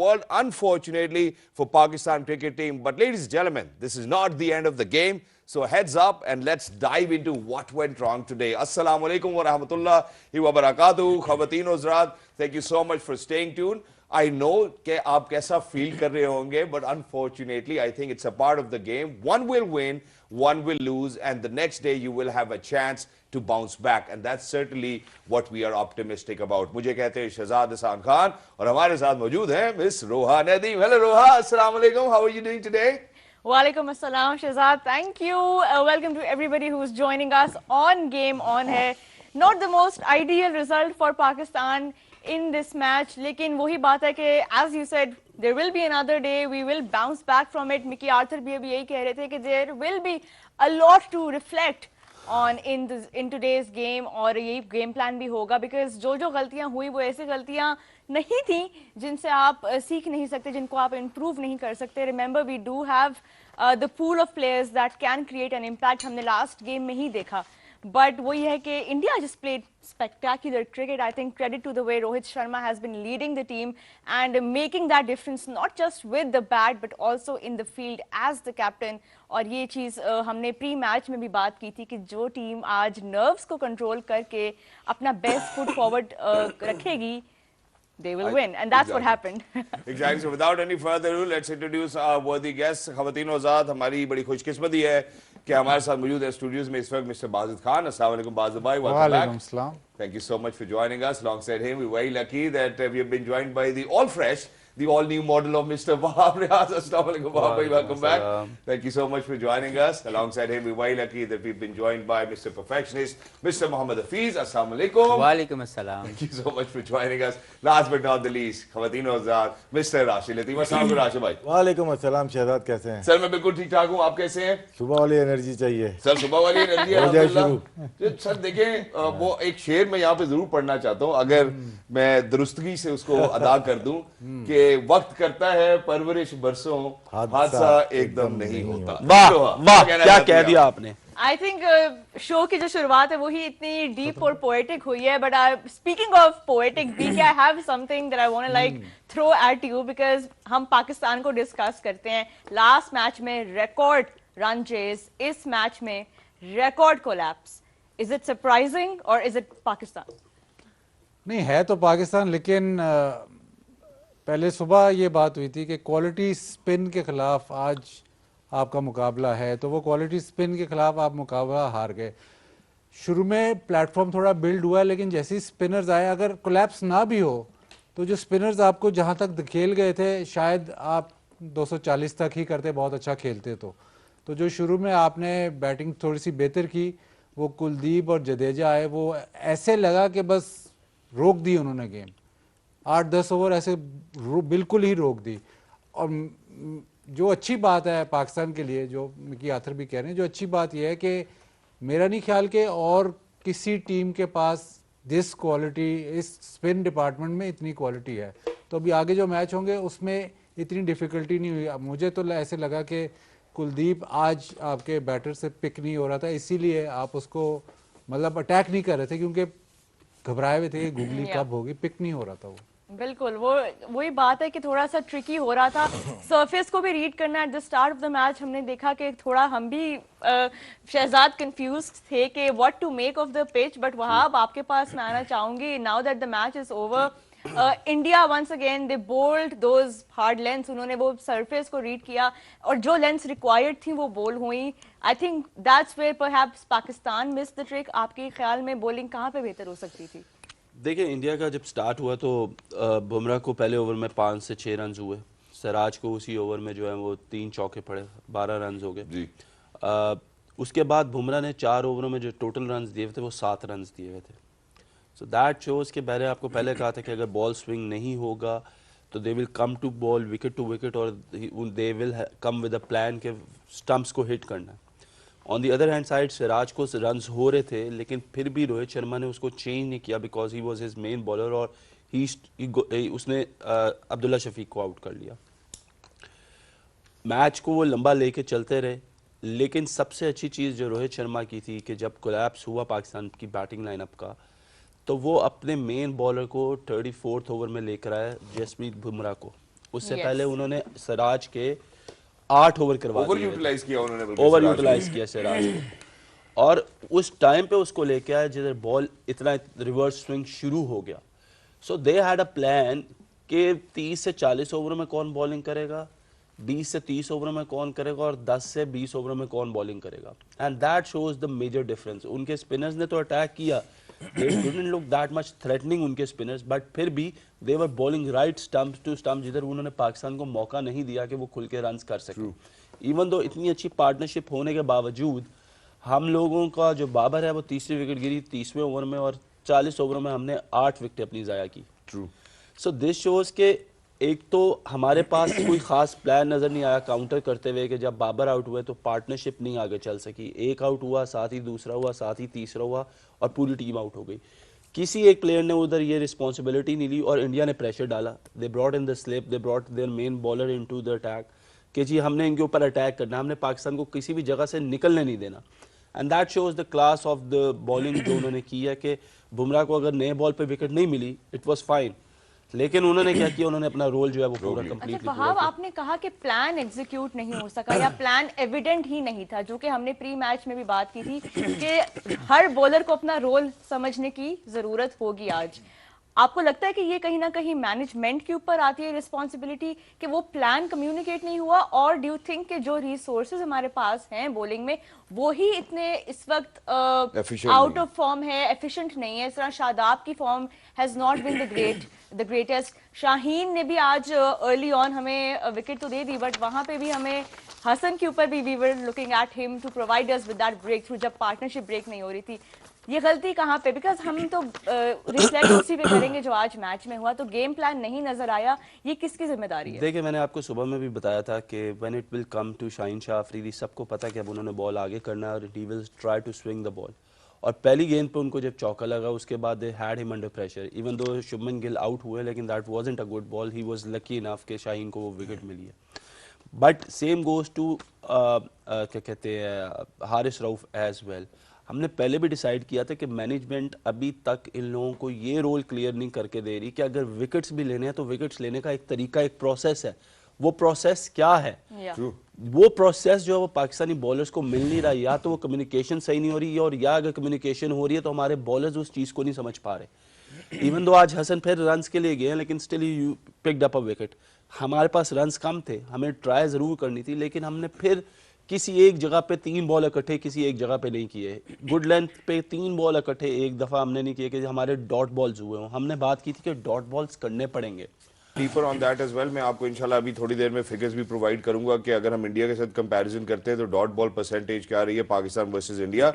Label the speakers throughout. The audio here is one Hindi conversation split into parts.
Speaker 1: world, unfortunately for Pakistan cricket team. But ladies and gentlemen, this is not the end of the game. So heads up and let's dive into what went wrong today. Assalamu alaikum wa rahmatullahi wa barakatuh. Khawateen Huzrat, thank you so much for staying tuned. I know कि आप कैसा feel कर रहे होंगे, but unfortunately, I think it's a part of the game. One will win, one will lose, and the next day you will have a chance to bounce back, and that's certainly what we are optimistic about. मुझे कहते हैं शहजाद हसन खान और हमारे साथ मौजूद हैं miss Roha Nadeem. Hello Roha, assalamu alaikum. How are you doing today?
Speaker 2: Walaikum assalam, Shahzad. Thank you. Welcome to everybody who is joining us on Game On है. Not the most ideal result for Pakistan in this match, लेकिन वही बात है कि as you said, there will be another day. We will bounce back from it. Mickey Arthur भी अभी यही कह रहे थे कि there will be a lot to reflect on in today's game और यही game plan भी होगा because जो गलतियां हुई वो ऐसी गलतियां नहीं थी जिनसे आप सीख नहीं सकते, जिनको आप improve नहीं कर सकते. Remember, we do have the pool of players that can create an impact. हमने last game में ही देखा. But वही है कि India just played spectacular cricket. I think credit to the way Rohit Sharma has been leading the team and making that difference not just with the bat but also in the field as the captain. और ये चीज़ हमने प्री मैच में भी बात की थी कि जो टीम आज नर्व्स को कंट्रोल करके अपना बेस्ट फुट फॉरवर्ड रखेगी, they will win, and that's what happened.
Speaker 1: Exactly. So without any further ado, let's introduce our worthy guests. Khawateen Huzrat, हमारी बड़ी खुशकिस्मती है कि हमारे साथ मौजूद है स्टूडियोज में इस वक्त मिस्टर बाजिद खान. अस्सलाम वालेकुम बाजिद भाई. Welcome back. Thank you so much for joining us. Alongside him, we're very lucky that we have been joined by the all fresh, the all new model of Mr. Wahab Riaz. Assalamu alaikum Wahab bhai, welcome back. Thank you so much for joining us. Alongside him, we're very lucky that we've been joined by Mr. Perfectionist, Mr. Muhammad Hafiz. Assalamu alaikum.
Speaker 3: Walaikum assalam.
Speaker 1: Thank you so much for joining us. Last but not the least, Khawateen Huzrat, Mr. Rashid Lateef. Assalamu alaikum Rashid bhai.
Speaker 4: वालेकुम अस्सलाम. शहजाद कैसे हैं?
Speaker 1: सर मैं बिल्कुल ठीक ठाक हूँ, आप कैसे हैं?
Speaker 4: सुबह वाली एनर्जी चाहिए
Speaker 1: सर, सुबह वाली एनर्जी है. सर देखें, वो एक शेर मैं यहाँ पे जरूर पढ़ना चाहता हूँ, अगर मैं दुरुस्तगी से उसको अदा कर दूं कि वक्त करता है परवरिश बरसों, हादसा एकदम नहीं होता.
Speaker 3: वाह वाह, क्या कह दिया आपने.
Speaker 2: I think शो की जो शुरुआत है वही इतनी डीप और पोएटिक हुई है. But speaking of poetic, BK, I have something that I want to like throw at you because हम पाकिस्तान को डिस्कस करते हैं. लास्ट मैच में रिकॉर्ड रन चेस, इस मैच में record collapse. Is it surprising और इज इट पाकिस्तान?
Speaker 5: नहीं है तो पाकिस्तान, लेकिन पहले सुबह ये बात हुई थी कि क्वालिटी स्पिन के खिलाफ आज आपका मुकाबला है, तो वो क्वालिटी स्पिन के खिलाफ आप मुकाबला हार गए. शुरू में प्लेटफॉर्म थोड़ा बिल्ड हुआ, लेकिन जैसे ही स्पिनर्स आए, अगर कोलैप्स ना भी हो तो जो स्पिनर्स आपको जहाँ तक खेल गए थे शायद आप 240 तक ही करते, बहुत अच्छा खेलते. तो जो शुरू में आपने बैटिंग थोड़ी सी बेहतर की, वो कुलदीप और जडेजा आए, वो ऐसे लगा कि बस रोक दी उन्होंने गेम. 8-10 ओवर ऐसे बिल्कुल ही रोक दी. और जो अच्छी बात है पाकिस्तान के लिए, जो मिकी आर्थर भी कह रहे हैं, जो अच्छी बात यह है कि मेरा नहीं ख्याल कि और किसी टीम के पास दिस क्वालिटी, इस स्पिन डिपार्टमेंट में इतनी क्वालिटी है. तो अभी आगे जो मैच होंगे उसमें इतनी डिफ़िकल्टी नहीं हुई. मुझे तो ऐसे लगा कि कुलदीप आज आपके बैटर से पिक नहीं हो रहा था, इसीलिए आप उसको मतलब अटैक नहीं कर रहे थे, क्योंकि घबराए हुए थे कि गूगली कब होगी, पिक नहीं हो रहा था. वो
Speaker 2: बिल्कुल वही बात है कि थोड़ा सा ट्रिकी हो रहा था. सरफेस को भी रीड करना. At the start of the match हमने देखा कि थोड़ा हम भी शहजाद कंफ्यूज थे कि what to make of the pitch. But Wahab, आपके पास मैं आना चाहूंगी. Now that the match is over, India once again they bowled those hard lengths. उन्होंने वो सरफेस को रीड किया और जो लेंथ्स रिक्वायर्ड थी वो बोल हुई. I think that's where perhaps Pakistan miss the trick. आपके ख्याल में बॉलिंग कहाँ पे बेहतर हो सकती थी?
Speaker 3: देखिए, इंडिया का जब स्टार्ट हुआ तो बुमराह को पहले ओवर में 5 से 6 रन हुए. सिराज को उसी ओवर में जो है वो 3 चौके पड़े, 12 रन हो गए. उसके बाद बुमराह ने 4 ओवरों में जो टोटल रन दिए थे वो 7 रन दिए हुए थे. सो दैट शोज के मैंने आपको पहले कहा था कि अगर बॉल स्विंग नहीं होगा तो they will come to ball wicket to wicket, और they will come with a plan के स्टम्प्स को हिट करना. On the other hand side Siraj को रन्स हो रहे थे, लेकिन फिर भी रोहित शर्मा ने उसको चेंज नहीं किया because he was his main bowler, और उसने अब्दुल्ला शफीक को आउट कर लिया. मैच को वो लंबा लेके चलते रहे, लेकिन सबसे अच्छी चीज़ जो रोहित शर्मा की थी कि जब कोलैप्स हुआ पाकिस्तान की बैटिंग लाइनअप का, तो वो अपने मेन बॉलर को 34th ओवर में लेकर आया जसप्रीत बुमराह को, उससे
Speaker 2: Yes.
Speaker 3: पहले उन्होंने सिराज के 8 ओवर करवा
Speaker 1: ओवर
Speaker 3: दिए थे।
Speaker 1: यूटिलाइज किया उन्होंने, बिल्कुल
Speaker 3: ओवर
Speaker 1: सिराज
Speaker 3: यूटिलाइज किया सिराज को, और उस टाइम पे उसको लेके आया जिधर बॉल इतना रिवर्स स्विंग शुरू हो गया। सो दे हैड अ प्लान कि 30 से 40 ओवर में कौन बॉलिंग करेगा, 20 से 30 ओवर में कौन करेगा और 10 से 20 ओवर में कौन बॉलिंग करेगा। And that shows the major difference. उनके स्पिनर्स ने तो अटैक किया, they didn't look that much threatening उनके स्पिनर्स, बट फिर भी they were bowling right stump to stump, जिधर उन्होंने पाकिस्तान को मौका नहीं दिया कि वो खुल के रन्स कर सके। इवन दो इतनी अच्छी पार्टनरशिप होने के बावजूद हम लोगों का जो बाबर है वो तीसरी विकेट गिरी 30वें ओवर में, और 40 ओवर में हमने 8 विकेट अपनी ज़ाया की।
Speaker 1: ट्रू।
Speaker 3: सो दिस शोज के एक तो हमारे पास कोई खास प्लान नज़र नहीं आया काउंटर करते हुए कि जब बाबर आउट हुए तो पार्टनरशिप नहीं आगे चल सकी। एक आउट हुआ, साथ ही दूसरा हुआ, साथ ही तीसरा हुआ, और पूरी टीम आउट हो गई। किसी एक प्लेयर ने उधर ये रिस्पॉन्सिबिलिटी नहीं ली और इंडिया ने प्रेशर डाला। They brought in the slip, they brought their main bowler into the attack कि जी हमने इनके ऊपर अटैक करना, हमने पाकिस्तान को किसी भी जगह से निकलने नहीं देना। And that shows the class of the bowling जो उन्होंने की है कि बुमराह को अगर नए बॉल पे विकेट नहीं मिली इट वाज फाइन, लेकिन उन्होंने क्या किया, उन्होंने अपना रोल जो है वो पूरा
Speaker 2: अच्छा
Speaker 3: कंप्लीटली
Speaker 2: वहाब, आपने कहा कि प्लान एग्जीक्यूट नहीं हो सका या प्लान एविडेंट ही नहीं था, जो कि हमने प्री मैच में भी बात की थी कि हर बॉलर को अपना रोल समझने की जरूरत होगी आज। आपको लगता है कि ये कहीं ना कहीं मैनेजमेंट के ऊपर आती है रिस्पॉन्सिबिलिटी कि वो प्लान कम्युनिकेट नहीं हुआ, और डू यू थिंक कि जो रिसोर्सेज हमारे पास हैं बॉलिंग में वो ही इतने इस वक्त आउट ऑफ फॉर्म है, एफिशिएंट नहीं है? इस तरह शादाब की form has not been the greatest. Shaheen ने भी आज अर्ली ऑन हमें विकेट तो दे दी, बट वहां पे भी हमें हसन के ऊपर भी we were looking at him to provide us with that breakthrough जब पार्टनरशिप ब्रेक नहीं हो रही थी। ये गलती कहाँ पे? बिकॉज हम तो रिफ्लेक्ट उसी पे करेंगे जो आज मैच में हुआ, तो गेम प्लान नहीं नजर आया, ये किसकी जिम्मेदारी है?
Speaker 3: देखिए मैंने आपको सुबह में भी बताया था कि when it will come to Shaheen Shah Afridi, सबको पता है कि अब उन्होंने बॉल आगे करना है और he will try to swing the ball. और पहली गेंद पे उनको जब चौका लगा उसके बाद they had him under pressure, even though Shubman Gill out हुए लेकिन that wasn't a good ball, he was lucky enough कि शाहीन को वो विकेट मिली है। बट सेम गोज टू क्या कहते हैं हारिस रऊफ एज वेल। हमने पहले भी डिसाइड किया था कि मैनेजमेंट अभी तक इन लोगों को ये रोल क्लियर नहीं करके दे रही कि अगर विकेट्स भी लेने हैं तो विकेट्स लेने का एक तरीका, एक प्रोसेस है। वो प्रोसेस क्या है? वो प्रोसेस जो है वो पाकिस्तानी बॉलर्स को मिल नहीं रहा, या तो वो कम्युनिकेशन सही नहीं हो रही है, और या अगर कम्युनिकेशन हो रही है तो हमारे बॉलर्स उस चीज़ को नहीं समझ पा रहे। इवन दो आज हसन फिर रन्स के लिए गए हैं लेकिन still he picked up a wicket. हमारे पास रन्स कम थे, हमें ट्राई ज़रूर करनी थी, लेकिन हमने फिर किसी एक जगह पे 3 बॉल इकट्ठे किसी एक जगह पे नहीं किए। गुड लेंथ पे 3 बॉल इकट्ठे एक दफ़ा हमने नहीं किए कि हमारे डॉट बॉल्स हुए हों। हमने बात की थी कि डॉट बॉल्स करने पड़ेंगे।
Speaker 1: Deeper on that as well, मैं आपको इंशाल्लाह अभी थोड़ी देर में फिगर्स भी प्रोवाइड करूंगा कि अगर हम इंडिया के साथ कंपैरिजन करते हैं तो डॉट बॉल परसेंटेज क्या रही है पाकिस्तान वर्सेस इंडिया।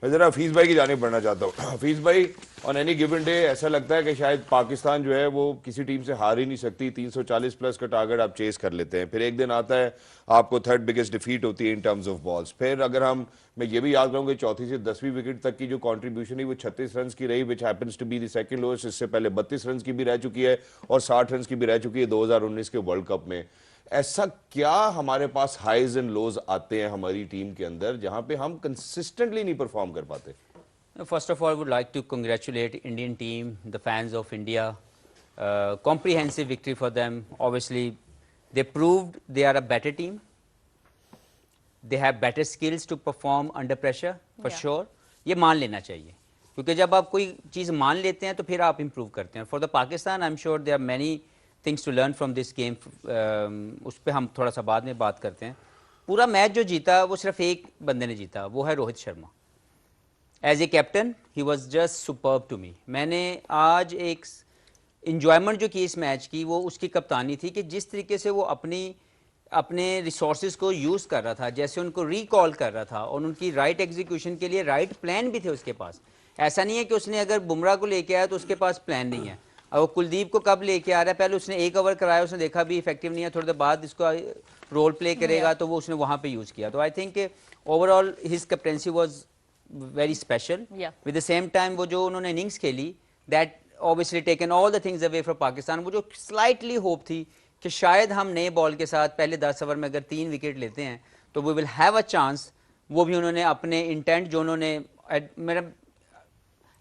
Speaker 1: मैं जरा हफीज भाई की जानिब बढ़ना चाहता हूँ। हफीज भाई, ऑन एनी गिवन डे ऐसा लगता है कि शायद पाकिस्तान जो है वो किसी टीम से हार ही नहीं सकती, 340 प्लस का टारगेट आप चेस कर लेते हैं, फिर एक दिन आता है आपको थर्ड बिगेस्ट डिफीट होती है इन टर्म्स ऑफ बॉल्स। फिर अगर मैं ये भी याद करूँ कि चौथी से 10वीं विकेट तक की जो कॉन्ट्रीब्यूशन है वो 36 रन की रही, which happens to be the second lowest. इससे पहले 32 रन की भी रह चुकी है और 60 रन की भी रह चुकी है 2019 के वर्ल्ड कप में। ऐसा क्या हमारे पास हाइज एंड लोज आते हैं हमारी टीम के अंदर जहां पे हम कंसिस्टेंटली नहीं परफॉर्म कर पाते?
Speaker 6: First of all, I would like to congratulate Indian team, the fans of India. Comprehensive victory for them. Obviously, they proved they are a better team. They have better skills to perform under pressure, for sure. ये मान लेना चाहिए, क्योंकि जब आप कोई चीज़ मान लेते हैं तो फिर आप improve करते हैं. For the Pakistan, I'm sure there are many things to learn from this game. उस पर हम थोड़ा सा बाद में बात करते हैं. पूरा मैच जो जीता वो सिर्फ एक बंदे ने जीता, वो है Rohit Sharma. As a captain he was just superb to me. मैंने आज एक इंजॉयमेंट जो की इस मैच की वो उसकी कप्तानी थी कि जिस तरीके से वो अपने रिसोर्सेज को यूज़ कर रहा था, जैसे उनको रिकॉल कर रहा था, और उनकी राइट एग्जीक्यूशन के लिए राइट प्लान भी थे उसके पास. ऐसा नहीं है कि उसने अगर बुमराह को लेके आया तो उसके पास प्लान नहीं है. और वो कुलदीप को कब लेके आ रहा है, पहले उसने 1 ओवर कराया, उसने देखा भी इफेक्टिव नहीं है, थोड़ी देर बाद इसको रोल प्ले करेगा तो वो उसने वहाँ पे यूज़ किया. तो I think overall his captaincy was very special. With the same time वो जो उन्होंने इनिंग्स खेली, that obviously taken all the things away from Pakistan. वो जो स्लाइटली होप थी कि शायद हम नए बॉल के साथ पहले 10 ओवर में अगर 3 विकेट लेते हैं तो we will have a chance, वो भी उन्होंने अपने इंटेंट जो उन्होंने मेरा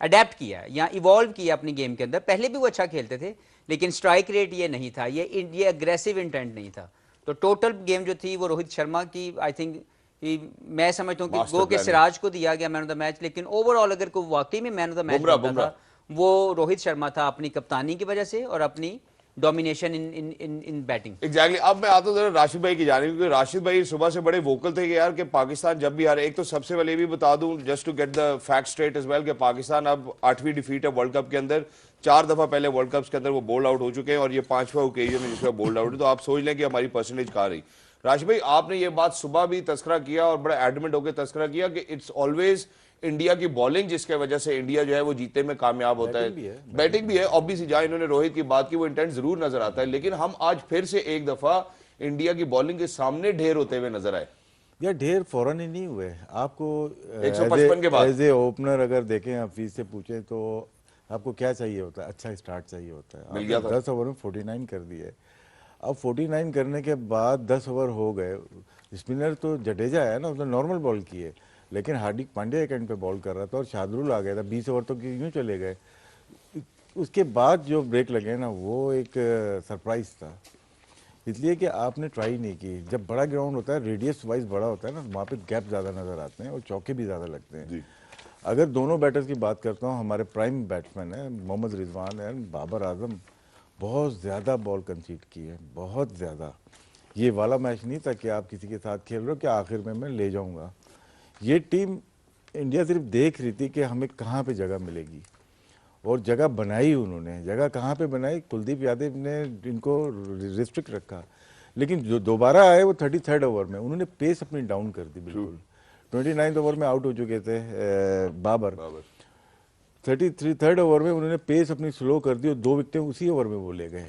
Speaker 6: अडेप्ट किया या इवॉल्व किया अपनी गेम के अंदर. पहले भी वो अच्छा खेलते थे, लेकिन स्ट्राइक रेट ये नहीं था, ये अग्रेसिव इंटेंट नहीं था। तो टोटल गेम जो थी वो रोहित शर्मा की, आई थिंक मैं समझता हूँ कि गो के सिराज को दिया गया मैन ऑफ द मैच, लेकिन ओवरऑल अगर कोई वाकई में मैन ऑफ द मैच बनता था वो रोहित शर्मा था, अपनी कप्तानी की वजह से और अपनी डोमिनेशन इन बैटिंग।
Speaker 1: एग्जैक्टली। अब मैं आता हूँ जरा राशिद भाई की जानिब, क्योंकि राशिद भाई सुबह से बड़े वोकल थे कि यार कि पाकिस्तान जब भी हारे, एक तो सबसे पहले भी बता दूं just to get the fact straight as well कि पाकिस्तान अब 8वीं डिफीट है वर्ल्ड कप के अंदर। 4 दफा पहले वर्ल्ड कप के अंदर वो बोल्ड आउट हो चुके हैं और ये 5वां ओकेजन है जिसका बोल्ड आउट है। तो आप सोच लें कि हमारी परसेंटेज कहाँ रही। राशिद भाई आपने ये बात सुबह भी तस्करा किया और बड़ा एडमेंट होकर तस्करा किया कि इट्स ऑलवेज इंडिया की बॉलिंग जिसके वजह से इंडिया जो है वो जीतने में कामयाब होता है। बैटिंग भी है ऑब्वियसली, जहां इन्होंने रोहित की बात की वो इंटेंट जरूर नजर आता है, लेकिन हम आज फिर से एक दफा इंडिया की बॉलिंग के सामने ढेर होते हुए नजर आए।
Speaker 4: या ढेर फौरन ही नहीं हुए। आपको
Speaker 1: 155 के बाद
Speaker 4: एज ए ओपनर अगर देखें, हफीज से पूछे तो आपको क्या चाहिए होता है? अच्छा स्टार्ट चाहिए होता है।
Speaker 1: मिल गया था।
Speaker 4: 10 ओवर में 49 कर दिए। अब 49 करने के बाद 10 ओवर हो गए। स्पिनर तो जडेजा है ना, उसने नॉर्मल बॉल किए, लेकिन हार्दिक पांड्या एक एंड पे बॉल कर रहा था और शार्दुल आ गया था। 20 ओवर तो यूं चले गए। उसके बाद जो ब्रेक लगे ना वो एक सरप्राइज था, इसलिए कि आपने ट्राई नहीं की। जब बड़ा ग्राउंड होता है, रेडियस वाइज बड़ा होता है ना, वहाँ पे गैप ज़्यादा नज़र आते हैं और चौके भी ज़्यादा लगते हैं। अगर दोनों बैटर्स की बात करता हूँ, हमारे प्राइम बैट्समैन हैं मोहम्मद रिजवान एंड बाबर आजम, बहुत ज़्यादा बॉल कंसीड की है, बहुत ज़्यादा। ये वाला मैच नहीं था कि आप किसी के साथ खेल रहे हो कि आखिर में मैं ले जाऊँगा। ये टीम इंडिया सिर्फ देख रही थी कि हमें कहाँ पे जगह मिलेगी और जगह बनाई उन्होंने। जगह कहाँ पे बनाई? कुलदीप यादव ने इनको रिस्ट्रिक्ट रखा, लेकिन जो दोबारा आए वो 33rd ओवर में उन्होंने पेस अपनी डाउन कर दी बिल्कुल। 29th ओवर में आउट हो चुके थे बाबर। 33rd ओवर में उन्होंने पेस अपनी स्लो कर दी और 2 विकेटें उसी ओवर में वो ले गए।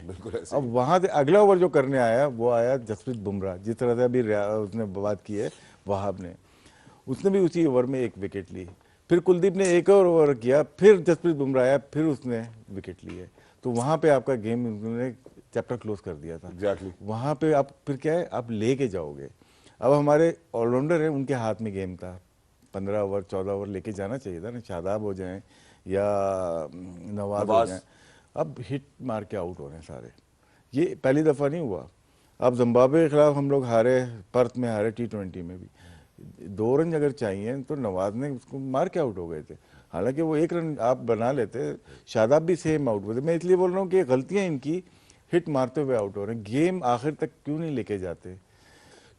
Speaker 4: अब वहाँ से अगला ओवर जो करने आया वो आया जसप्रीत बुमराह, जिस तरह से अभी उसने बात की है वहाब ने, उसने भी उसी ओवर में 1 विकेट ली। फिर कुलदीप ने एक और ओवर किया, फिर जसप्रीत बुमराह आया, फिर उसने विकेट लिए। तो वहाँ पे आपका गेम उन्होंने चैप्टर क्लोज कर दिया था।
Speaker 1: एग्जैक्टली।
Speaker 4: वहाँ पे आप फिर क्या है, आप लेके जाओगे। अब हमारे ऑलराउंडर हैं, उनके हाथ में गेम था। 15 ओवर 14 ओवर लेके जाना चाहिए था ना, शादाब हो जाएं या नवाज हो जाएं। अब हिट मार के आउट हो रहे हैं सारे। ये पहली दफ़ा नहीं हुआ। अब जिम्बाब्वे के खिलाफ हम लोग हारे, पर्थ में हारे T20 में भी। 2 रन अगर चाहिए तो नवाज ने उसको मार के आउट हो गए थे। हालांकि वो 1 रन आप बना लेते, शादाब भी सेम आउट हुए थे। मैं इसलिए बोल रहा हूँ कि गलतियाँ इनकी, हिट मारते हुए आउट हो रहे हैं। गेम आखिर तक क्यों नहीं लेके जाते?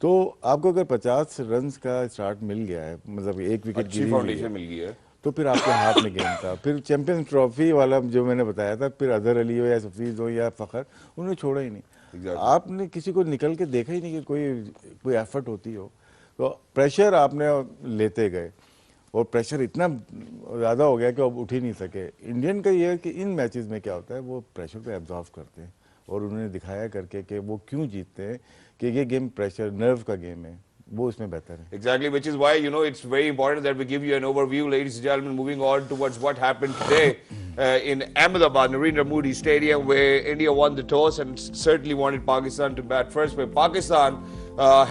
Speaker 4: तो आपको अगर 50 रन का स्टार्ट मिल गया है, मतलब 1 विकेट
Speaker 1: अच्छी फाउंडेशन मिल गई है,
Speaker 4: तो फिर आपके हाथ में गेम था। फिर चैंपियंस ट्रॉफी वाला जो मैंने बताया था, फिर अजहर अली हो या सफीज हो या फ़खर, उन्होंने छोड़ा ही नहीं। आपने किसी को निकल के देखा ही नहीं कि कोई एफर्ट होती हो। तो प्रेशर आपने लेते गए और प्रेशर इतना ज़्यादा हो गया कि अब उठ ही नहीं सके। इंडियन का ये है कि इन मैचेस में क्या होता है, वो प्रेशर को एब्जॉर्व करते हैं और उन्होंने दिखाया करके कि वो क्यों जीतते हैं, कि ये गेम प्रेशर नर्व का गेम है, वो इसमें बेहतर है।
Speaker 1: Exactly, which is why, you know, it's very important that we give you an overview, ladies and gentlemen, moving on towards what happened today in Ahmedabad, Narendra Modi Stadium, where India won the toss and certainly wanted Pakistan to bat first, where Pakistan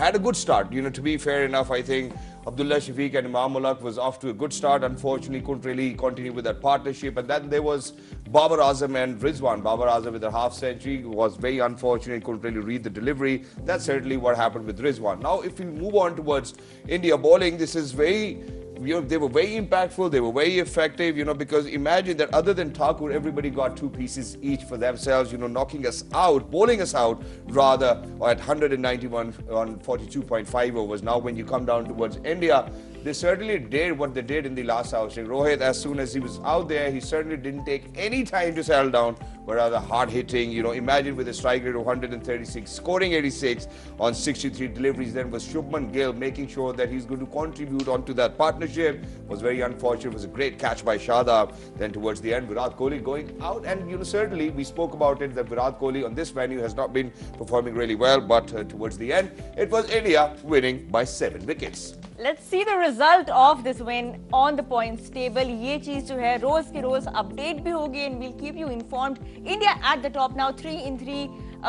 Speaker 1: had a good start. You know, to be fair enough, I think Abdullah Shafiq and Imam Mulak was off to a good start. Unfortunately, couldn't really continue with that partnership. And then there was Babar Azam and Rizwan. Babar Azam with a half century was very unfortunate, couldn't really read the delivery. That's certainly what happened with Rizwan. Now, if we move on towards India bowling, this is very, you know, they were very impactful, they were very effective, you know, because imagine that other than Thakur, everybody got 2 pieces each for themselves, you know, knocking us out, bowling us out, rather, at 191 on 42.5 overs. Now, when you come down towards India, they certainly did what they did in the last outing. Rohit, as soon as he was out there, he certainly didn't take any time to settle down, but rather hard hitting. You know, imagine with a strike rate of 136, scoring 86 on 63 deliveries. Then was Shubman Gill making sure that he's going to contribute onto that partnership. Was very unfortunate. It was a great catch by Shadab. Then towards the end, Virat Kohli going out, and you know, certainly we spoke about it that Virat Kohli on this venue has not been performing really well, but towards the end, it was India winning by 7 wickets.
Speaker 2: Let's see the result of this win on the points table. ये चीज जो है रोज के रोज अपडेट भी होगी and we'll keep you informed. India at the top now, 3 in 3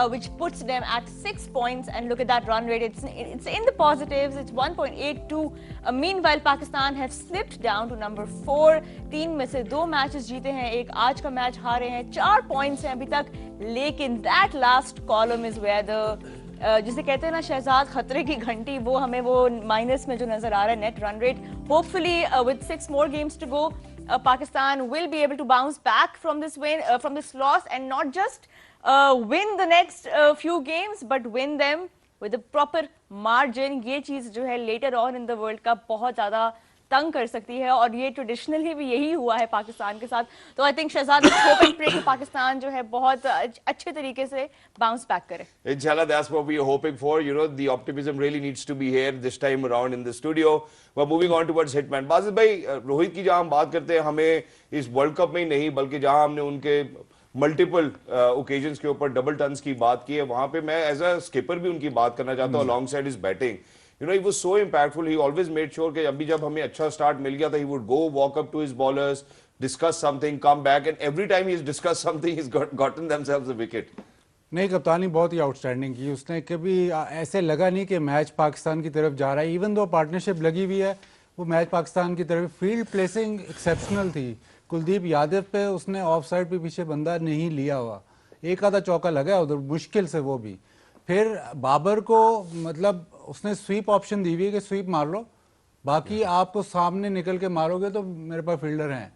Speaker 2: which puts them at 6 points. And look at that run rate. It's in the positives. It's 1.82. Meanwhile, Pakistan have slipped down to number 4. 3 में से 2 मैचेस जीते हैं, एक आज का मैच हारे हैं. 4 points हैं अभी तक. लेकिन that last column is where the जिसे कहते हैं ना शहजाद खतरे की घंटी, वो हमें वो माइनस में जो नजर आ रहा है net run rate. Hopefully with 6 more games to go, Pakistan will be able to bounce back from this win, from this loss, and not just win the next few games, but win them with a proper margin. ये चीज जो है later on in the World Cup बहुत ज्यादा तंग कर सकती है, और ये ट्रेडिशनली भी यही हुआ है पाकिस्तान के साथ. तो I think Shahzad hope and pray कि पाकिस्तान जो है बहुत अच्छे तरीके से बाउंस बैक करे.
Speaker 1: Inshallah, that's what we are hoping for. You know, the optimism really needs to be here this time around in the studio. We're moving on towards Hitman. Wajid भाई, रोहित की जहां हम बात करते हैं, हमें इस वर्ल्ड कप में ही नहीं बल्कि जहां हमने उनके मल्टीपल ओकेजन्स के ऊपर डबल टन्स की बात की है, वहां पे मैं एज अ स्किपर भी उनकी बात करना चाहता हूँ along side is batting. You know, he was so impactful. He always made sure कि अभी जब हमें अच्छा स्टार्ट मिल गया था, he would go walk up to his bowlers, discuss something, come back, and every time he's discussed something, he's gotten themselves a wicket.
Speaker 5: नहीं, कप्तानी बहुत ही आउटस्टैंडिंग की. उसने कभी ऐसे लगा नहीं कि मैच पाकिस्तान की तरफ जा रहा है. इवन दो पार्टनरशिप लगी हुई है, वो मैच पाकिस्तान की तरफ. फील्ड प्लेसिंग एक्सेप्शनल थी. कुलदीप यादव पे उसने ऑफ साइड पे पीछे बंदा नहीं लिया हुआ. एक आधा चौका लगा उधर मुश्किल से, वो भी. फिर बाबर को मतलब उसने स्वीप ऑप्शन दी हुई है कि स्वीप मार लो, बाकी आपको सामने निकल के मारोगे तो मेरे पास फील्डर हैं.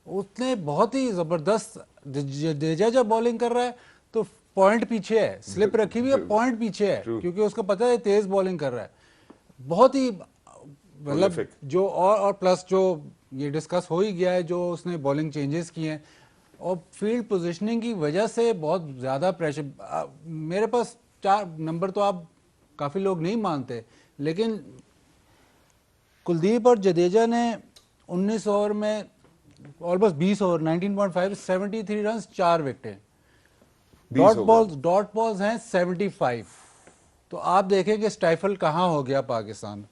Speaker 5: उसने बहुत ही जबरदस्त, जडेजा बॉलिंग कर रहा है तो पॉइंट पीछे है, स्लिप रखी हुई है, पॉइंट पीछे है, क्योंकि उसको पता है तेज बॉलिंग कर रहा है. बहुत ही मतलब जो और प्लस जो ये डिस्कस हो ही गया है, जो उसने बॉलिंग चेंजेस किए हैं और फील्ड पोजीशनिंग की वजह से बहुत ज़्यादा प्रेशर. मेरे पास 4 नंबर तो आप काफ़ी लोग नहीं मानते, लेकिन कुलदीप और जडेजा ने 19 ओवर में ऑलमोस्ट 20 ओवर 19.5 73 रन 4 विकेटें. डॉट बॉल्स हैं 75. तो आप देखें कि स्टाइफल कहाँ हो गया पाकिस्तान.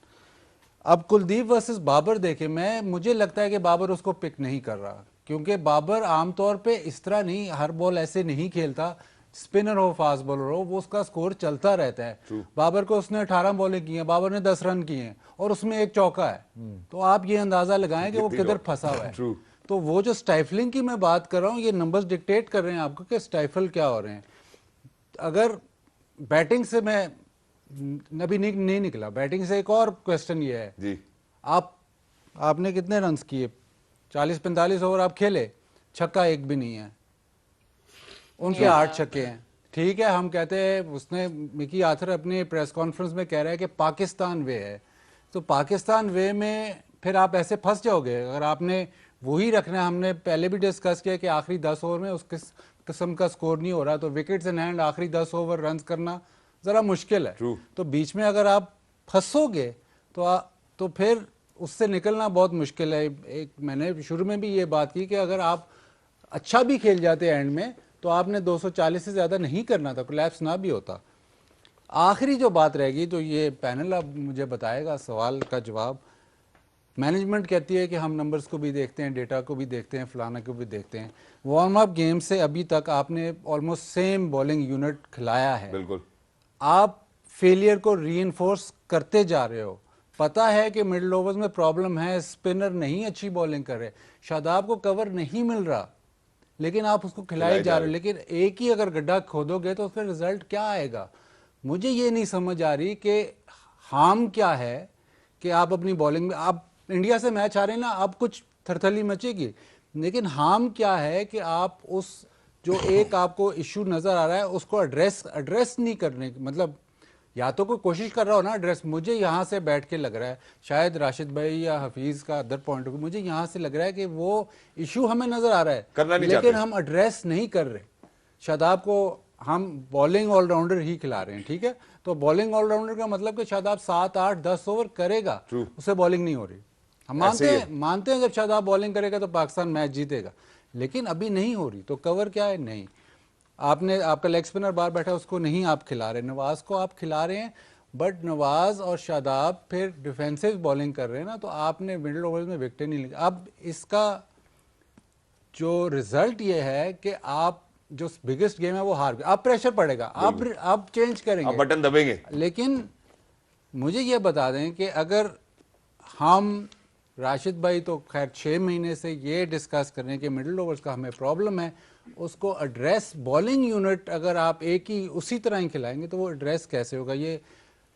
Speaker 5: अब कुलदीप वर्सेस बाबर देखें, मुझे लगता है कि बाबर उसको पिक नहीं कर रहा, क्योंकि बाबर आमतौर पे इस तरह नहीं, हर बॉल ऐसे नहीं खेलता. स्पिनर हो फास्ट बॉलर हो, वो उसका स्कोर चलता रहता है. बाबर को उसने 18 बॉलें की हैं, बाबर ने 10 रन किए हैं और उसमें एक चौका है. तो आप ये अंदाजा लगाएं कि वो किधर फंसा हुआ है. तो वो जो स्टाइफलिंग की मैं बात कर रहा हूँ, ये नंबर्स डिक्टेट कर रहे हैं आपको कि स्टाइफल क्या हो रहे हैं. अगर बैटिंग से मैं अभी नहीं निकला, बैटिंग से एक और क्वेश्चन ये है जी. आपने कितने रन किए? 40-45 ओवर आप खेले, छक्का एक भी नहीं है. उनके 8 छक्के हैं. ठीक है, हम कहते हैं, उसने मिकी आर्थर अपने प्रेस कॉन्फ्रेंस में कह रहा है कि पाकिस्तान वे है. तो पाकिस्तान वे में फिर आप ऐसे फंस जाओगे अगर आपने वही रखना है. हमने पहले भी डिस्कस किया कि आखिरी 10 ओवर में उस किस्म का स्कोर नहीं हो रहा, तो विकेट्स इन हैंड आखिरी 10 ओवर रन करना ज़रा मुश्किल है. तो बीच में अगर आप फंसोगे तो फिर उससे निकलना बहुत मुश्किल है. एक मैंने शुरू में भी ये बात की कि अगर आप अच्छा भी खेल जाते एंड में तो आपने 240 से ज़्यादा नहीं करना था, कोलैप्स ना भी होता. आखिरी जो बात रहेगी, तो ये पैनल अब मुझे बताएगा सवाल का जवाब. मैनेजमेंट कहती है कि हम नंबर्स को भी देखते हैं, डेटा को भी देखते हैं, फलाना को भी देखते हैं. वार्म अप गेम से अभी तक आपने ऑलमोस्ट सेम बॉलिंग यूनिट खिलाया है.
Speaker 1: बिल्कुल.
Speaker 5: आप फेलियर को रीइंफोर्स करते जा रहे हो. पता है कि मिडिल ओवर्स में प्रॉब्लम है, स्पिनर नहीं अच्छी बॉलिंग कर रहे, शादाब को कवर नहीं मिल रहा, लेकिन आप उसको खिलाए जा रहे हो. लेकिन एक ही अगर गड्ढा खोदोगे तो उसका रिजल्ट क्या आएगा? मुझे ये नहीं समझ आ रही कि हार्म क्या है कि आप अपनी बॉलिंग में, आप इंडिया से मैच आ रहे हैं ना, आप कुछ थरथली मचेगी, लेकिन हार्म क्या है कि आप उस जो एक आपको इशू नजर आ रहा है उसको एड्रेस नहीं करने की, मतलब या तो कोई कोशिश कर रहा हो ना एड्रेस. मुझे यहाँ से बैठ के लग रहा है, शायद राशिद भाई या हफीज का अदर पॉइंट ऑफ व्यू, मुझे यहाँ से लग रहा है कि वो इशू हमें नजर आ रहा है, लेकिन हम एड्रेस नहीं कर रहे. शादाब को हम बॉलिंग ऑलराउंडर ही खिला रहे हैं, ठीक है. तो बॉलिंग ऑलराउंडर का मतलब कि शादाब 7, 8, 10 ओवर करेगा, उससे बॉलिंग नहीं हो रही. हम मानते हैं जब शादाब बॉलिंग करेगा तो पाकिस्तान मैच जीतेगा, लेकिन अभी नहीं हो रही. तो कवर क्या है? नहीं. आपका लेग स्पिनर बाहर बैठा, उसको नहीं आप खिला रहे. नवाज को आप खिला रहे हैं, बट नवाज और शादाब फिर डिफेंसिव बॉलिंग कर रहे हैं ना, तो आपने मिडिल ओवर में विकेट नहीं ली. अब इसका जो रिजल्ट ये है कि आप जो बिगेस्ट गेम है वो हार गए, अब प्रेशर पड़ेगा, अब चेंज करेंगे,
Speaker 1: अब बटन दबेंगे।
Speaker 5: लेकिन मुझे ये बता दें कि अगर हम, राशिद भाई तो खैर 6 महीने से ये डिस्कस कर रहे हैं कि मिडिल ओवर्स का हमें प्रॉब्लम है, उसको एड्रेस बॉलिंग यूनिट अगर आप एक ही उसी तरह ही खिलाएंगे तो वो एड्रेस कैसे होगा, ये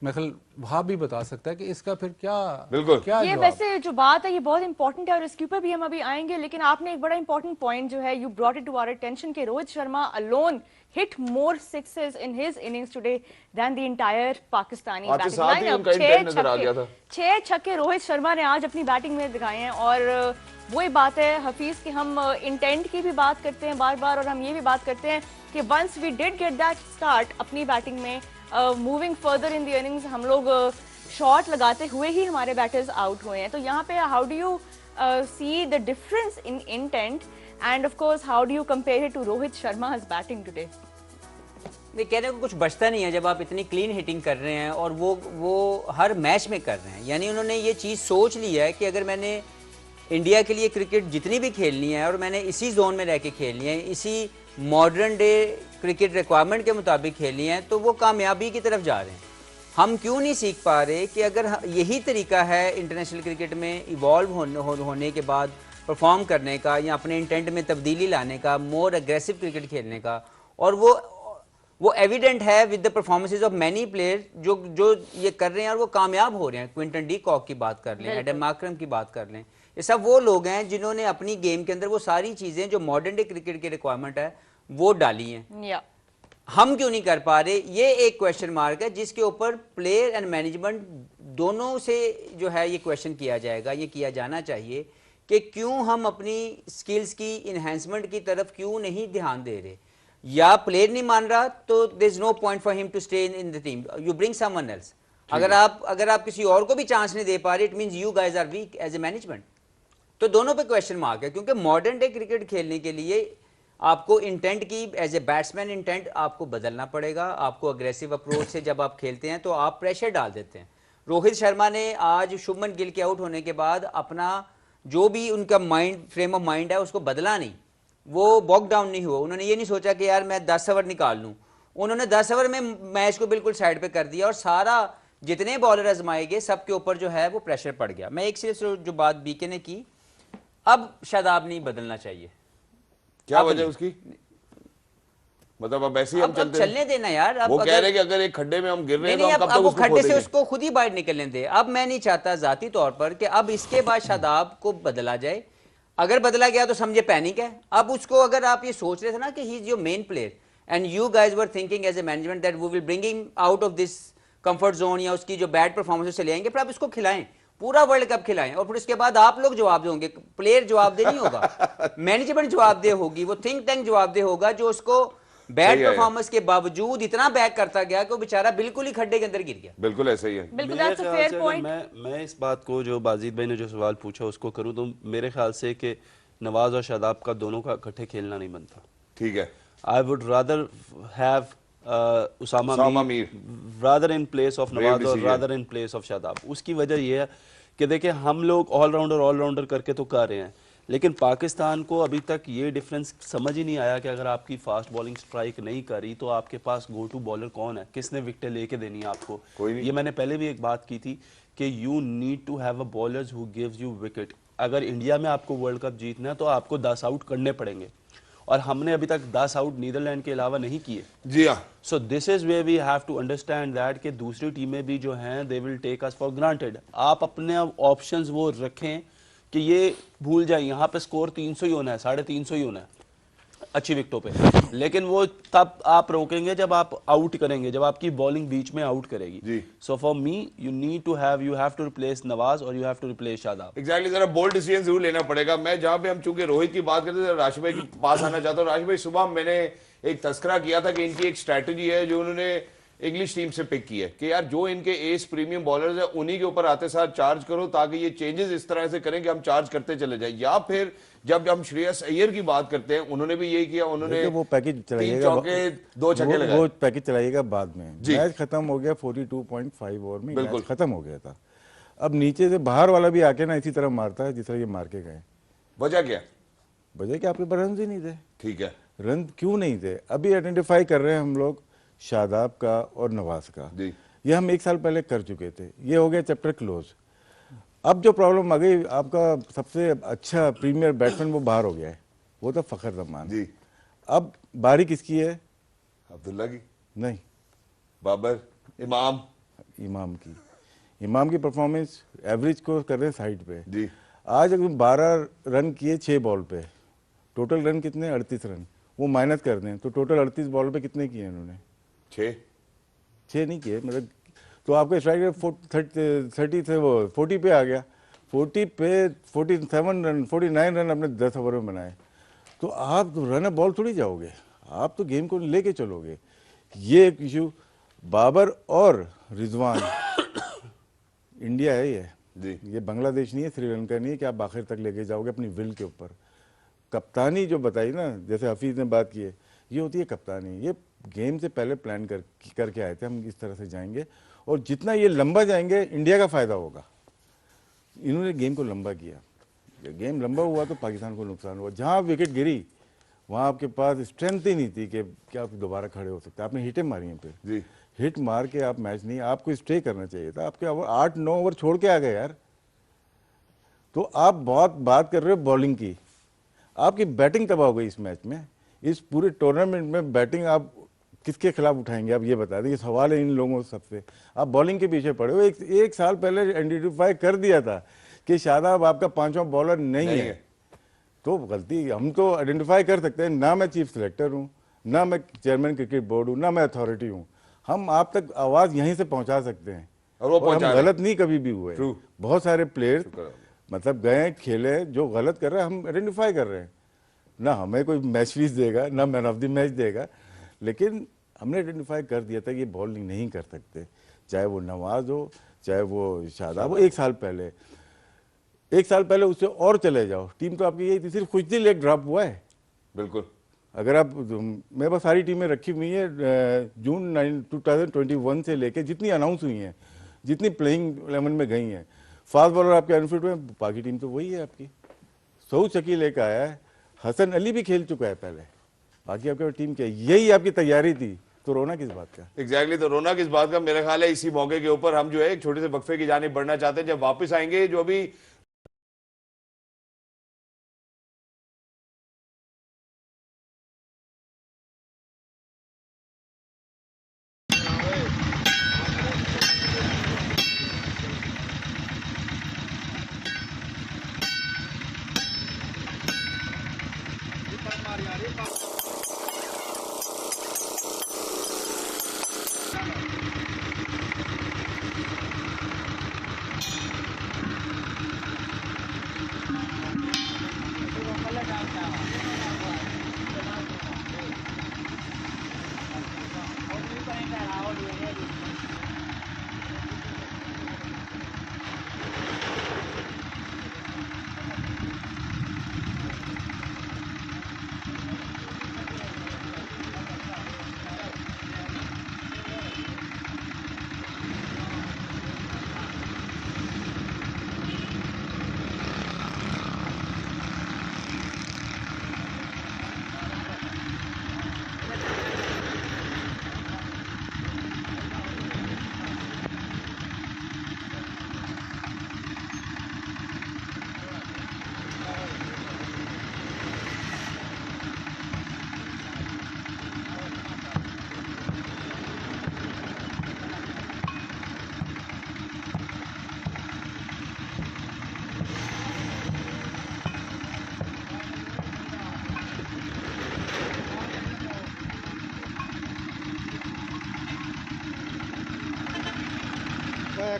Speaker 5: मैं ख्याल वहाँ भी बता सकता है कि इसका फिर क्या
Speaker 1: बिल्कुल
Speaker 5: क्या
Speaker 2: ये
Speaker 5: जवाब?
Speaker 2: वैसे जो बात है ये बहुत इंपॉर्टेंट है और इसके ऊपर भी हम अभी आएंगे, लेकिन आपने एक बड़ा इंपॉर्टेंट पॉइंट जो है you brought it to our attention कि Rohit Sharma alone hit more sixes in his innings today than the entire Pakistani
Speaker 1: आज के
Speaker 2: batting
Speaker 1: साथ ही
Speaker 2: lineup.
Speaker 1: उनका intent नजर आ गया था।
Speaker 2: 6 छक्के रोहित शर्मा ने आज अपनी बैटिंग में दिखाए हैं और वही बात है हफीज कि हम इंटेंट की भी बात करते हैं बार बार और हम ये भी बात करते हैं कि once we did get that start अपनी बैटिंग में moving further in the innings हम लोग शॉट लगाते हुए ही हमारे बैटर्स आउट हुए हैं। तो यहाँ पे how do you see the difference in intent and of course how do you compare it to Rohit Sharma's batting today?
Speaker 6: कहने को कुछ बचता नहीं है जब आप इतनी क्लीन हिटिंग कर रहे हैं और वो हर मैच में कर रहे हैं। यानी उन्होंने ये चीज़ सोच ली है कि अगर मैंने इंडिया के लिए क्रिकेट जितनी भी खेलनी है और मैंने इसी जोन में रह के खेलनी है, इसी मॉडर्न डे क्रिकेट रिक्वायरमेंट के मुताबिक खेलनी है, तो वो कामयाबी की तरफ जा रहे हैं। हम क्यों नहीं सीख पा रहे कि अगर यही तरीका है इंटरनेशनल क्रिकेट में इवॉल्व होने के बाद परफॉर्म करने का या अपने इंटेंट में तब्दीली लाने का, मोर एग्रेसिव क्रिकेट खेलने का, और वो एविडेंट है with the performances of many player जो ये कर रहे हैं और वो कामयाब हो रहे हैं। क्विंटन डी कॉक की बात कर लें, एडम मार्करम की बात कर लें, ये सब वो लोग हैं जिन्होंने अपनी गेम के अंदर वो सारी चीज़ें जो मॉडर्न डे क्रिकेट की रिक्वायरमेंट है वो डाली हैं। हम क्यों नहीं कर पा रहे, ये एक क्वेश्चन मार्क है जिसके ऊपर प्लेयर एंड मैनेजमेंट दोनों से जो है ये क्वेश्चन किया जाएगा, ये किया जाना चाहिए कि क्यों हम अपनी स्किल्स की इन्हेंसमेंट की तरफ क्यों नहीं ध्यान दे रहे। या प्लेयर नहीं मान रहा तो there is no point for him to stay in the team, you bring someone else. अगर आप किसी और को भी चांस नहीं दे पा रहे, it means you guys are weak as a management. तो दोनों पे क्वेश्चन मार्क है, क्योंकि मॉडर्न डे क्रिकेट खेलने के लिए आपको इंटेंट की एज ए बैट्समैन इंटेंट आपको बदलना पड़ेगा। आपको अग्रेसिव अप्रोच से जब आप खेलते हैं तो आप प्रेशर डाल देते हैं। रोहित शर्मा ने आज शुभमन गिल के आउट होने के बाद अपना जो भी उनका माइंड फ्रेम ऑफ माइंड है उसको बदला नहीं, वो बॉक डाउन नहीं हुआ। उन्होंने ये नहीं सोचा कि यार मैं 10 ओवर निकाल लूँ, उन्होंने 10 ओवर में मैच को बिल्कुल साइड पे कर दिया और सारा जितने बॉलर आजमाए गए सबके ऊपर जो है वो प्रेशर पड़ गया। मैं एक सिर्फ जो बात बीके ने की, अब शादाब नहीं बदलना चाहिए।
Speaker 1: क्या वजह उसकी? मतलब अब ऐसे ही हम चलते
Speaker 6: चलने देना यार।
Speaker 1: वो कह रहे हैं कि अगर एक खड्डे में हम गिर रहे हैं तो हम कब तक
Speaker 6: वो
Speaker 1: उसको
Speaker 6: खड्डे से
Speaker 1: खोदेंगे?
Speaker 6: उसको खुद ही बाहर निकलने दे। अब मैं नहीं चाहता जाती तौर पर कि अब इसके बाद शादाब को बदला जाए। अगर बदला गया तो समझे पैनिक है। अब उसको अगर आप ये सोच रहे थे ना कि he is your main player and you guys were thinking as a management that we will bring him out of this comfort zone या उसकी जो बैड परफॉर्मेंस से ले आएंगे, फिर आप इसको खिलाएं, पूरा वर्ल्ड कप खिलाएं और फिर उसके बाद आप लोग जवाब दोगे। प्लेयर जवाब दे नहीं होगा, मैनेजमेंट जवाब दे होगी, वो थिंक टैंक जवाब दे होगा जो उसको बैड परफॉर्मेंस के बावजूद इतना बैक करता गया कि वो बेचारा बिल्कुल ही खड्डे के अंदर गिर गया।
Speaker 1: बिल्कुल ऐसा ही है।
Speaker 2: बिल्कुल,
Speaker 3: मेरे
Speaker 2: that's a
Speaker 3: ख्याल
Speaker 2: fair
Speaker 3: से
Speaker 2: point.
Speaker 3: अगर मैं इस बात को जो बाजिद भाई ने जो सवाल पूछा उसको करूं तो मेरे ख्याल से कि नवाज और शादाब का दोनों का इकट्ठे खेलना नहीं बनता।
Speaker 1: ठीक है,
Speaker 3: I would rather have Usama Mir rather in place of Nawaz और rather in place of Shadab. उसकी वजह यह है कि देखिए हम लोग ऑलराउंडर करके तो कर रहे हैं, लेकिन पाकिस्तान को अभी तक ये डिफरेंस समझ ही नहीं आया कि अगर आपकी फास्ट बॉलिंग स्ट्राइक नहीं करी तो आपके पास गो टू बॉलर कौन है, किसने विकेटें लेके देनी है आपको।
Speaker 1: कोई नहीं।
Speaker 3: ये मैंने पहले भी एक बात की थी कि you need to have a bowlers who gives you wicket. अगर इंडिया में आपको वर्ल्ड कप जीतना है तो आपको 10 आउट करने पड़ेंगे और हमने अभी तक 10 आउट नीदरलैंड के अलावा नहीं किए।
Speaker 1: जी हाँ।
Speaker 3: So this is way we have to understand that कि दूसरी टीमें भी जो हैं they will take us for granted. आप अपने ऑप्शंस वो रखें कि ये भूल जाए यहाँ पे स्कोर 300 ही होना है, 350 ही होना है अच्छी विकेटों पे, लेकिन वो तब आप रोकेंगे जब आप आउट करेंगे, जब आपकी बॉलिंग बीच में आउट करेगी। So for me you have to replace Nawaz और you have to replace Shadab.
Speaker 1: Exactly, जरा बोल्ड डिसीजन जरूर लेना पड़ेगा। मैं जहां पे हम चूंकि रोहित की बात करते थे, राशिद भाई के पास आना चाहता हूँ। राशिद भाई, सुबह मैंने एक तस्करा किया था कि इनकी एक स्ट्रैटेजी है जो उन्होंने इंग्लिश टीम से पिक की है कि यार जो इनके एस प्रीमियम बॉलर्स है उन्हीं के ऊपर आते साथ चार्ज करो, ताकि ये चेंजेस इस तरह से करें कि हम चार्ज करते चले जाए। या फिर जब हम श्रेयस अय्यर की बात करते हैं, उन्होंने भी यही किया, उन्होंने
Speaker 4: वो पैकेज
Speaker 1: 3 चौके 2 छक्के लगाए।
Speaker 4: वो पैकेज चलाइएगा बाद में। मैच खत्म हो गया 42.5 ओवर में, मैच खत्म हो गया था। अब नीचे से बाहर वाला भी आके ना इसी तरह मारता है जिस तरह ये मार के गए।
Speaker 1: वजह क्या?
Speaker 4: वजह कि आपके पर रन ही नहीं थे।
Speaker 1: ठीक है,
Speaker 4: रन क्यों नहीं थे? अभी आइडेंटिफाई कर रहे हैं हम लोग शादाब का और नवाज का।
Speaker 1: जी।
Speaker 4: ये हम 1 साल पहले कर चुके थे, ये हो गया चैप्टर क्लोज। अब जो प्रॉब्लम आ गई, आपका सबसे अच्छा प्रीमियर बैट्समैन वो बाहर हो गया है, वो तो फखर जमान।
Speaker 1: जी।
Speaker 4: अब बारी किसकी है?
Speaker 1: अब्दुल्ला की,
Speaker 4: नहीं,
Speaker 1: बाबर, इमाम
Speaker 4: इमाम की परफॉर्मेंस एवरेज को कर रहे हैं साइड पे।
Speaker 1: जी।
Speaker 4: आज अगर 12 रन किए 6 बॉल पे, टोटल रन कितने? 38 रन। वो माइनस कर दें तो टोटल 38 बॉल पे कितने किए इन्होंने? 6 नहीं किए, मतलब तो आपका स्ट्राइक रेट 30 से वो 40 पे आ गया। 40 पे 47 रन 49 रन अपने 10 ओवर में बनाए। तो आप रन बॉल थोड़ी जाओगे, आप तो गेम को लेके चलोगे। ये एक इशू बाबर और रिजवान इंडिया है ये बांग्लादेश नहीं है, श्रीलंका नहीं है कि आप आखिर तक लेके जाओगे अपनी विल के ऊपर। कप्तानी जो बताई ना, जैसे हफीज ने बात की है, ये होती है कप्तानी। ये गेम से पहले प्लान करके आए थे हम इस तरह से जाएंगे, और जितना ये लंबा जाएंगे इंडिया का फायदा होगा। इन्होंने गेम को लंबा किया, गेम लंबा हुआ तो पाकिस्तान को नुकसान हुआ। जहाँ विकेट गिरी वहाँ आपके पास स्ट्रेंथ ही नहीं थी कि आप दोबारा खड़े हो सकते। आपने हिटें मारी हैं, फिर हिट मार के आप मैच नहीं, आपको स्टे करना चाहिए था। आपके 8-9 ओवर छोड़ के आ गए यार। तो आप बहुत बात कर रहे हो बॉलिंग की, आपकी बैटिंग तबाह हो गई इस मैच में। इस पूरे टूर्नामेंट में बैटिंग आप किसके खिलाफ उठाएंगे? आप ये बता दें, ये सवाल है इन लोगों सबसे। आप बॉलिंग के पीछे पड़े हो। एक साल पहले आइडेंटिफाई कर दिया था कि शादाब आपका 5वां बॉलर नहीं है। तो गलती हम तो आइडेंटिफाई कर सकते हैं ना। मैं चीफ सिलेक्टर हूँ, ना मैं चेयरमैन क्रिकेट बोर्ड हूँ, ना मैं अथॉरिटी हूँ। हम आप तक आवाज़ यहीं से पहुँचा सकते हैं, और हम गलत नहीं कभी भी हुए। बहुत सारे प्लेयर्स मतलब गए खेले जो गलत कर रहे हैं, हम आइडेंटिफाई कर रहे हैं। ना हमें कोई मैच फीस देगा, ना मैन ऑफ द मैच देगा, लेकिन हमने आइडेंटिफाई कर दिया था कि ये बॉलिंग नहीं कर सकते, चाहे वो नवाज हो चाहे वो शादाब हो। 1 साल पहले उससे और चले जाओ, टीम तो आपकी यही थी। सिर्फ कुछ दिन एक ड्रॉप हुआ है।
Speaker 1: बिल्कुल।
Speaker 4: अगर आप, मेरे पास सारी टीमें रखी हुई हैं जून 2021 से लेके जितनी अनाउंस हुई हैं, जितनी प्लेइंग 11 में गई हैं। फास्ट बॉलर आपके अनफिट में, बाकी टीम तो वही है आपकी। सऊद शकील लेकर आया है, हसन अली भी खेल चुका है पहले, बाकी आपके टीम क्या? यही आपकी तैयारी थी, तो रोना किस बात का?
Speaker 1: एग्जैक्टली, तो रोना किस बात का? मेरा ख्याल है इसी मौके के ऊपर हम जो है एक छोटे से वक्फे की जानिब बढ़ना चाहते हैं। जब वापस आएंगे, जो अभी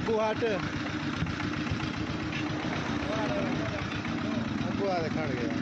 Speaker 7: गुहाट गुआ खड़ गया।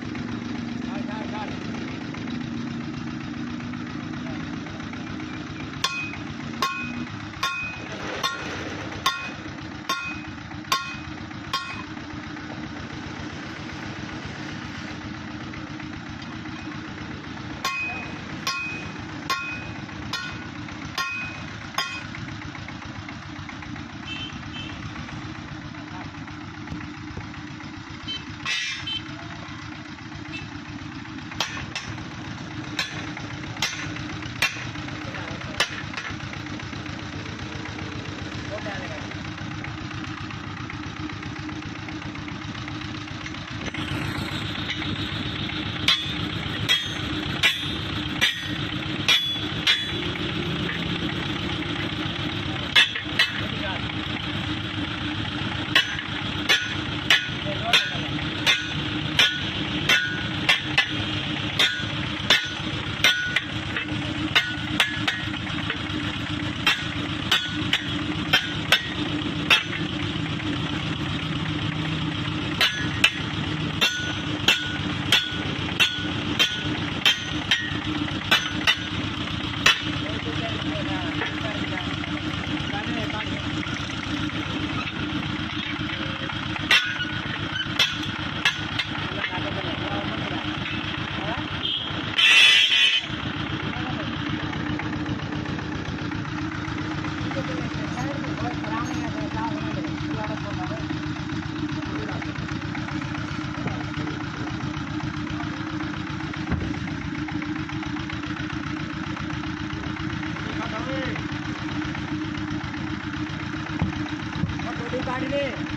Speaker 8: गाड़ी ले